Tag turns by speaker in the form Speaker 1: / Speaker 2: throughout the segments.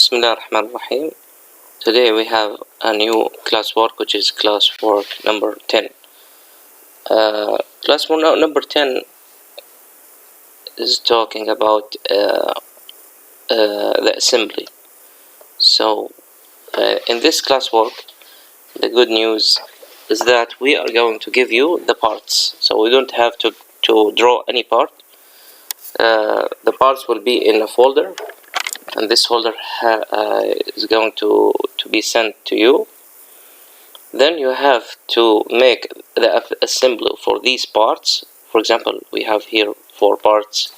Speaker 1: Bismillah ar-Rahman ar-Rahim. Today we have a new classwork, which is classwork number 10. Classwork number 10 is talking about the assembly. So in this classwork, the good news is that we are going to give you the parts. So we don't have to draw any part. The parts will be in a folder, and this folder is going to be sent to you. Then you have to make the assembly for these parts. For example, we have here 4 parts,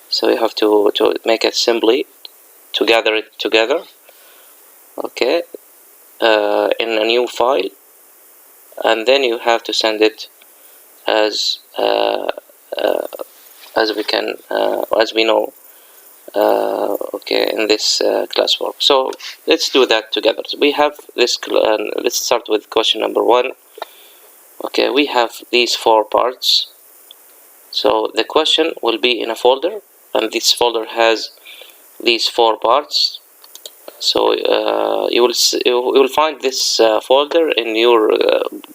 Speaker 1: so you have to make assembly to gather it together, okay, in a new file, and then you have to send it as we know, okay, in this classwork. So let's do that together. So we have this. Let's start with question number 1. Okay, we have these 4 parts. So the question will be in a folder, and this folder has these 4 parts. So you will find this folder in your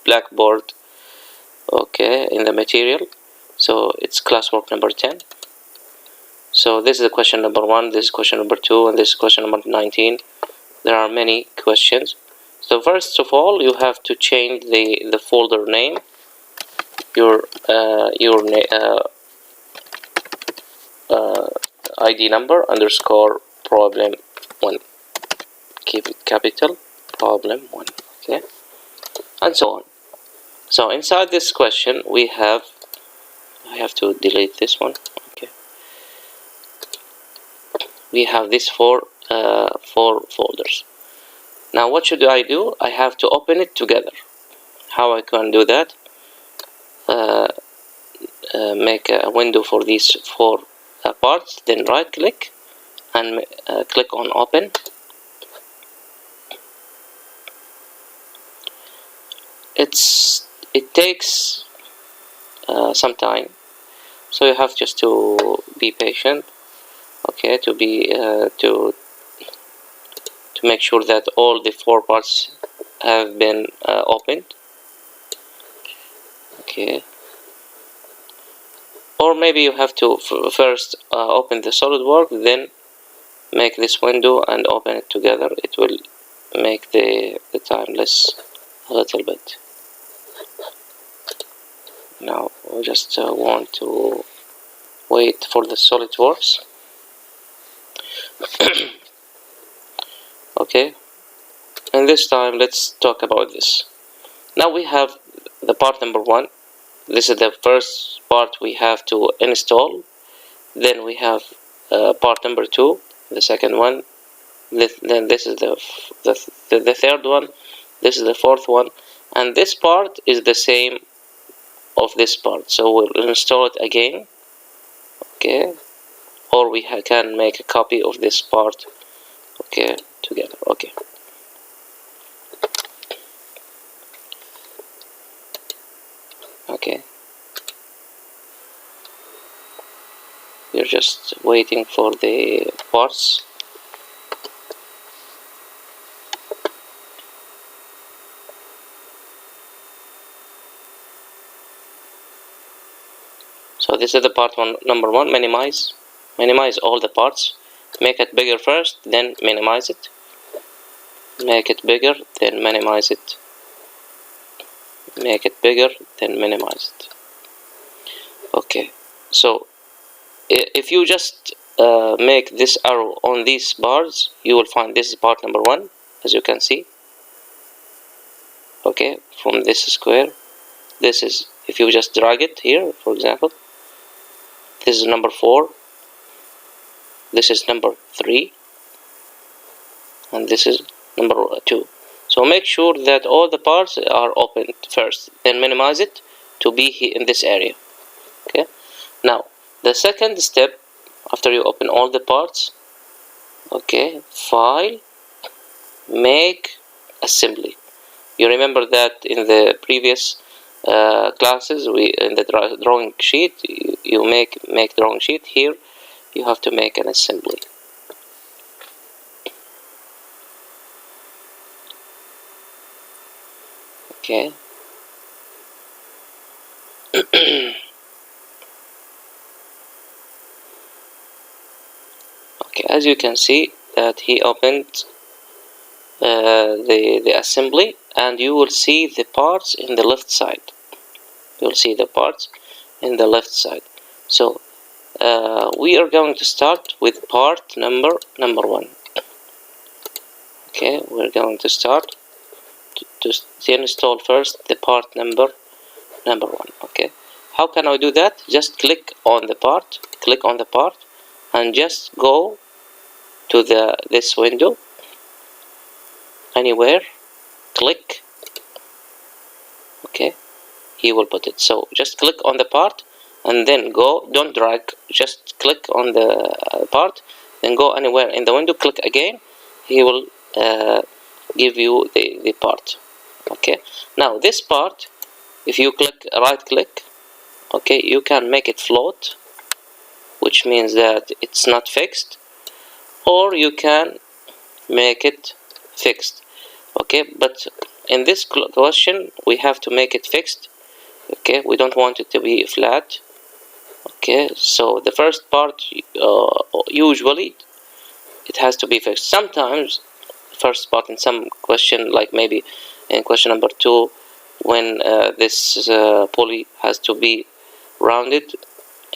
Speaker 1: blackboard, okay, in the material. So it's classwork number 10. So this is question number 1, this is question number 2, and this is question number 19. There are many questions. So first of all, you have to change the folder name, your ID number underscore problem 1. Keep it capital, problem 1, okay, and so on. So inside this question we have, I have to delete this one, okay. We have these 4 folders. Now what should I do? I have to open it together. How I can do that? Make a window for these 4 parts, then right click and click on open. It takes some time, so you have just to be patient, okay, to make sure that all the 4 parts have been opened, okay. Or maybe you have to first open the SolidWorks, then make this window and open it together. It will make the time less a little bit. Now we just want to wait for the SolidWorks. Okay, and this time let's talk about this. Now we have the part number 1. This is the first part we have to install. Then we have part number 2, the second one. Then this is the third one. This is the 4th one, and this part is the same of this part. So we'll install it again, okay. Or we can make a copy of this part, okay, together, okay. Okay, we're just waiting for the parts. So this is the part number 1. Minimize all the parts. Make it bigger first, then minimize it. Make it bigger, then minimize it. Make it bigger, then minimize it. Okay, so if you just make this arrow on these bars, you will find this is part number 1, as you can see, okay, from this square. This is, if you just drag it here, for example, this is number 4, this is number 3, and this is number 2. So make sure that all the parts are opened first, then minimize it to be here in this area, okay. Now the second step, after you open all the parts, okay, file, make assembly. You remember that in the previous classes, in the drawing sheet, you make drawing sheet. Here you have to make an assembly. Okay. Okay, as you can see that he opened the assembly, and you will see the parts in the left side. You'll see the parts in the left side. So we are going to start with part number 1. Okay, we're going to start to install first the part number 1. Okay, how can I do that? Just click on the part, and just go to this window anywhere, click. Okay, he will put it. So just click on the part and then go, don't drag, just click on the part, then go anywhere in the window, click again, he will give you the part. Okay, now this part, if you right click, okay, you can make it float, which means that it's not fixed, or you can make it fixed. Okay, but in this question we have to make it fixed. Okay, we don't want it to be flat. Okay, so the first part usually it has to be fixed. Sometimes the first part in some question, like maybe in question number 2, when this pulley has to be rounded,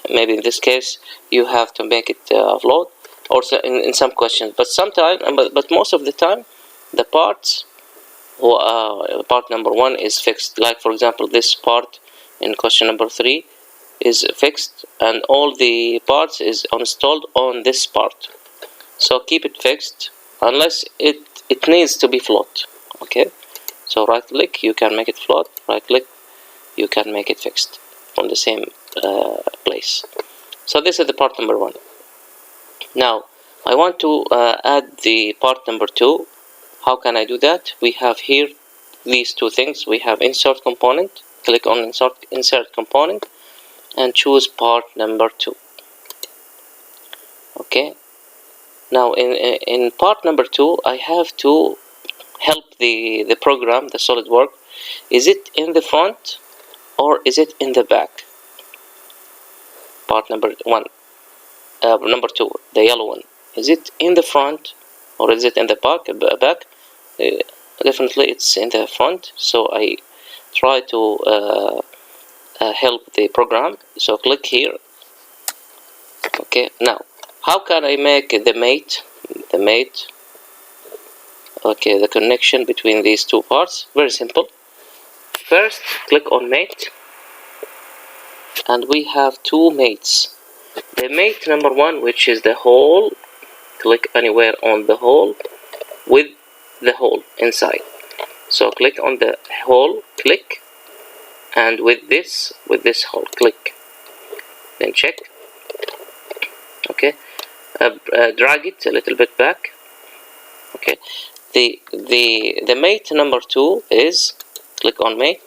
Speaker 1: maybe in this case you have to make it float, or in some questions. But sometimes, but most of the time, the parts part number 1 is fixed. Like for example, this part in question number 3 is fixed, and all the parts is installed on this part. So keep it fixed unless it needs to be float. Okay, so right click, you can make it float, right click, you can make it fixed from the same place. So this is the part number 1. Now I want to add the part number 2. How can I do that? We have here these two things. We have insert component, click on insert component and choose part number 2. Okay, now in part number 2 I have to help the program, the SolidWorks. Is it in the front or is it in the back? Part number 1, number 2, the yellow one, is it in the front or is it in the back? Definitely it's in the front, so I try to help the program. So click here. Okay, now how can I make the mate, okay, the connection between these two parts? Very simple. First click on mate, and we have two mates. The mate number 1, which is the hole, click anywhere on the hole with the hole inside. So click on the hole, click, and with this hole, click, then check. Okay, drag it a little bit back. Okay, the mate number 2 is, click on mate,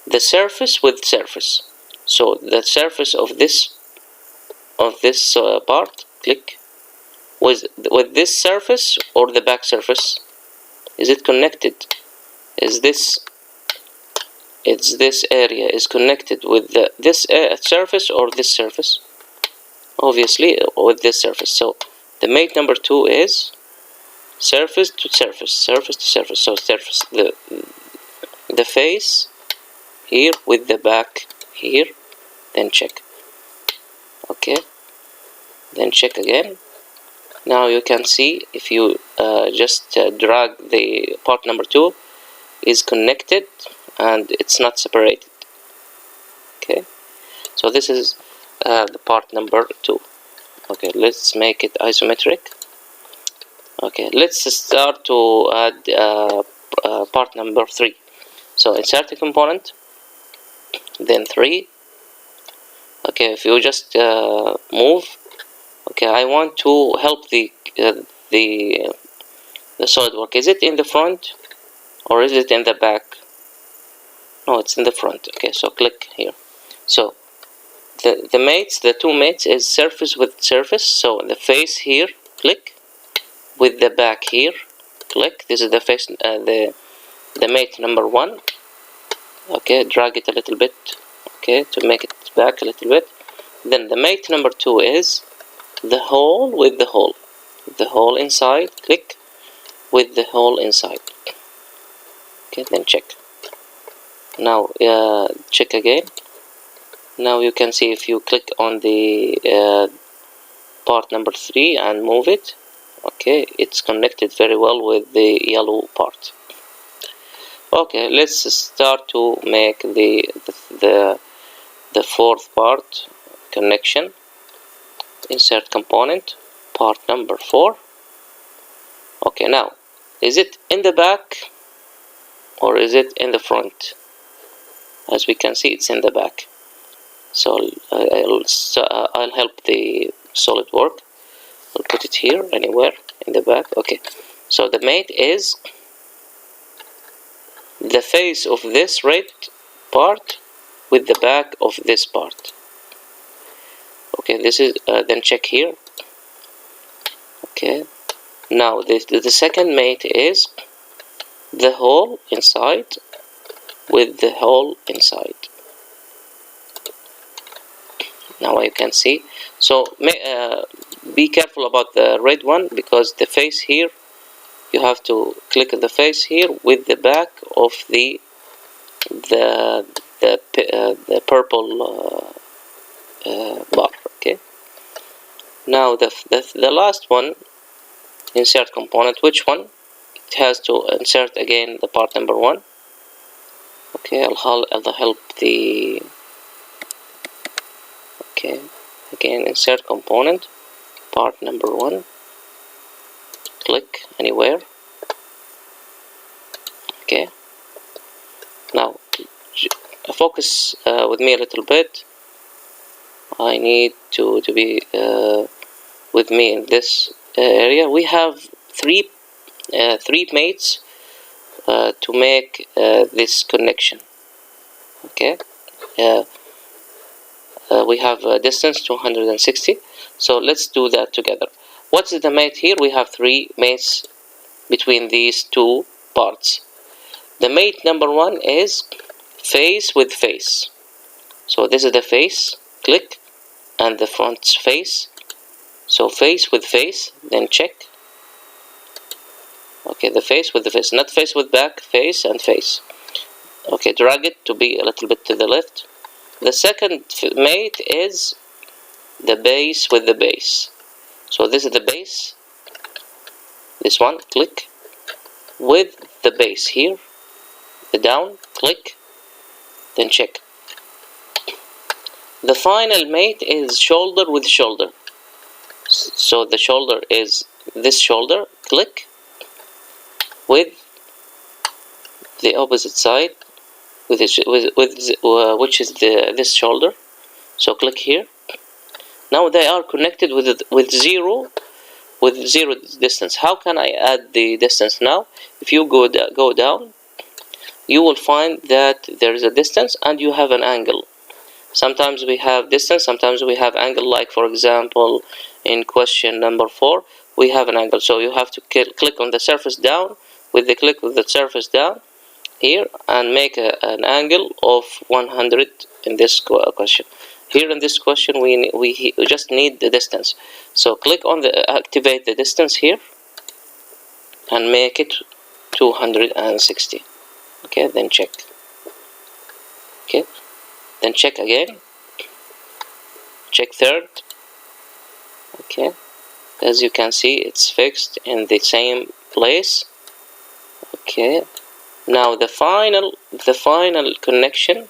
Speaker 1: the surface with surface. So the surface of this part, click, with this surface or the back surface. Is it connected? Is this area is connected with this surface or this surface? Obviously with this surface. So the mate number 2 is surface to surface, surface to surface. So surface, the face here with the back here, then check. Okay, then check again. Now you can see, if you just drag the part number 2, is connected and it's not separated. Okay, so this is the part number 2. Okay, let's make it isometric. Okay, let's start to add part number 3. So insert a component, then 3. Okay, if you just move. Okay, I want to help the SolidWorks. Is it in the front or is it in the back? No, it's in the front. Okay, so click here. So the mates, the two mates, is surface with surface. So the face here, click, with the back here, click. This is the face, the mate number 1. Okay, drag it a little bit, okay, to make it back a little bit. Then the mate number 2 is the hole with the hole, the hole inside, click with the hole inside. Okay, then check. Now check again. Now you can see if you click on the part number 3 and move it, okay, it's connected very well with the yellow part. Okay, let's start to make the fourth part connection. Insert component, part number 4. Okay, now is it in the back or is it in the front? As we can see, it's in the back. So I'll help the SolidWorks. I'll put it here, anywhere in the back. Okay, so the mate is the face of this red part with the back of this part. Okay, this is then check here. Okay, now the second mate is the hole inside with the hole inside. Now you can see. So be careful about the red one, because the face here, you have to click on the face here with the back of the purple bar. Okay. Now the last one, insert component. Which one? It has to insert again the part number 1. Okay, I'll help the. Okay, again insert component, part number 1. Click anywhere. Okay. Now focus with me a little bit. I need to be with me in this area. We have three mates to make this connection. Okay. We have a distance 260. So let's do that together. What's the mate here? We have 3 mates between these 2 parts. The mate number 1 is face with face. So this is the face, click, and the front face. So face with face, then check. Okay, the face with the face, not face with back, face and face. Okay, drag it to be a little bit to the left. The second mate is the base with the base. So this is the base, this one, click, with the base here, the down, click, then check. The final mate is shoulder with shoulder. So the shoulder is this shoulder, click, with the opposite side, which is this shoulder. So click here. Now they are connected with zero distance. How can I add the distance now? If you go down, you will find that there is a distance and you have an angle. Sometimes we have distance, sometimes we have angle. Like for example, in question number 4, we have an angle. So you have to click on the surface down with the click with the surface down here and make an angle of 100 in this question. Here in this question we just need the distance. So click on the activate the distance here and make it 260. Okay, then check. Okay, then check again. Check third. Okay, as you can see, it's fixed in the same place. Okay, now the final connection,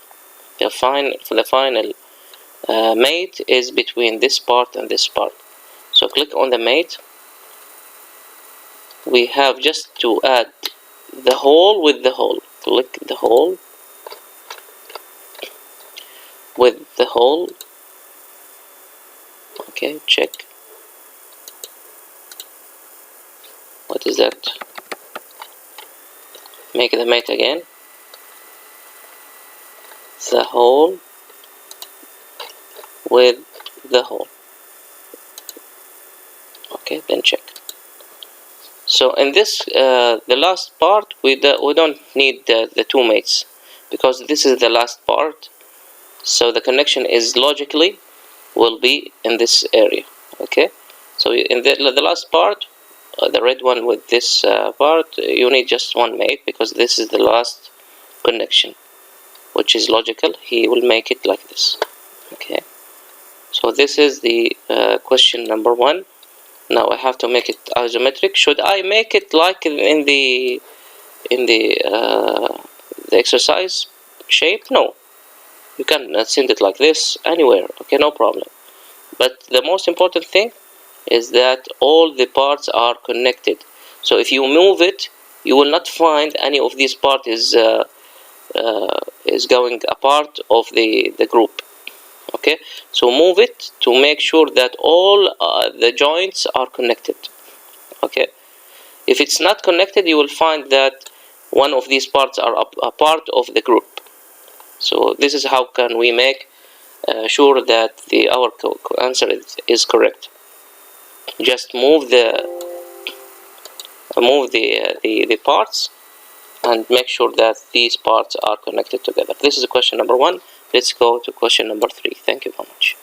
Speaker 1: the final mate is between this part and this part. So click on the mate. We have just to add the hole with the hole. Click the hole with the hole. Okay, check. What is that? Make the mate again. The hole with the hole. Okay, then check. So in this the last part we don't need the 2 mates, because this is the last part, so the connection is logically will be in this area. Okay, so in the last part, the red one with this part, you need just one mate because this is the last connection, which is logical. He will make it like this. Okay, so this is the question number 1. Now I have to make it isometric. Should I make it like in the exercise shape? No, you can send it like this anywhere. Okay, no problem. But the most important thing is that all the parts are connected. So if you move it, you will not find any of these parts is going apart of the group. Okay, so move it to make sure that all the joints are connected. Okay, if it's not connected, you will find that one of these parts are a part of the group. So this is how can we make sure that our answer is correct. Just move the parts and make sure that these parts are connected together. This is question number 1. Let's go to question number 3. Thank you very much.